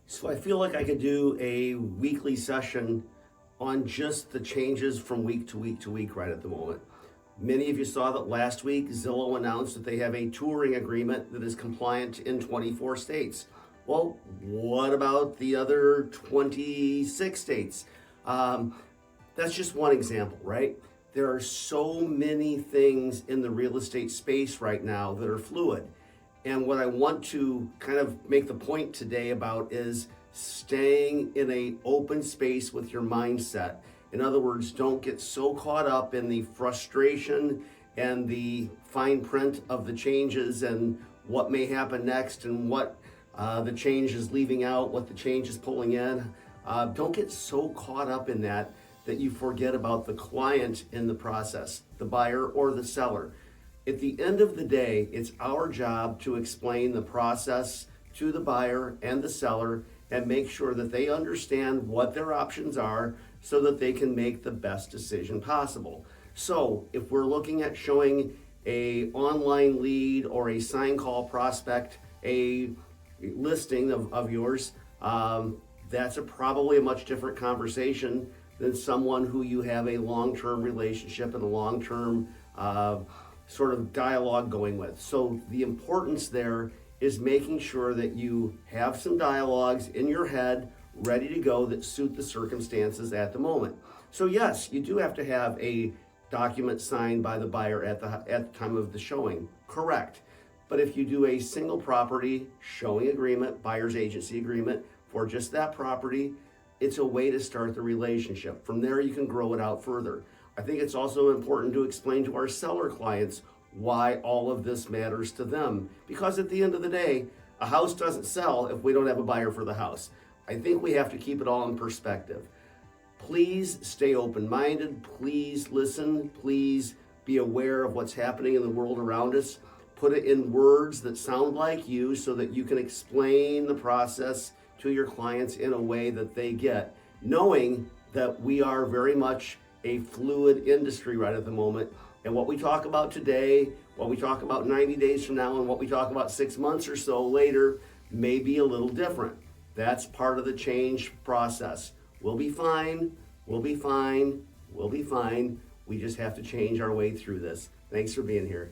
So I feel like I could do a weekly session on just the changes from week to week to week right at the moment. Many of you saw that last week Zillow announced that they have a touring agreement that is compliant in 24 states. Well, what about the other 26 states? Um, that's just one example, right? There are so many things in the real estate space right now that are fluid. And what I want to kind of make the point today about is staying in a open space with your mindset. In other words, don't get so caught up in the frustration and the fine print of the changes and what may happen next and what the change is leaving out, what the change is pulling in. Don't get so caught up in that you forget about the client in the process, the buyer or the seller. At the end of the day, it's our job to explain the process to the buyer and the seller and make sure that they understand what their options are so that they can make the best decision possible. So if we're looking at showing a online lead or a sign call prospect a listing of yours, that's probably a much different conversation than someone who you have a long-term relationship and a long-term sort of dialogue going with. So the importance there is making sure that you have some dialogues in your head ready to go that suit the circumstances at the moment. So yes, you do have to have a document signed by the buyer at the time of the showing, correct. But if you do a single property showing agreement, buyer's agency agreement for just that property, it's a way to start the relationship. From there, you can grow it out further. I think it's also important to explain to our seller clients why all of this matters to them. Because at the end of the day, a house doesn't sell if we don't have a buyer for the house. I think we have to keep it all in perspective. Please stay open-minded. Please listen. Please be aware of what's happening in the world around us. Put it in words that sound like you so that you can explain the process to your clients in a way that they get, knowing that we are very much a fluid industry right at the moment. And what we talk about today, what we talk about 90 days from now, and what we talk about 6 months or so later may be a little different. That's part of the change process. We'll be fine, we'll be fine, we'll be fine. We just have to change our way through this. Thanks for being here.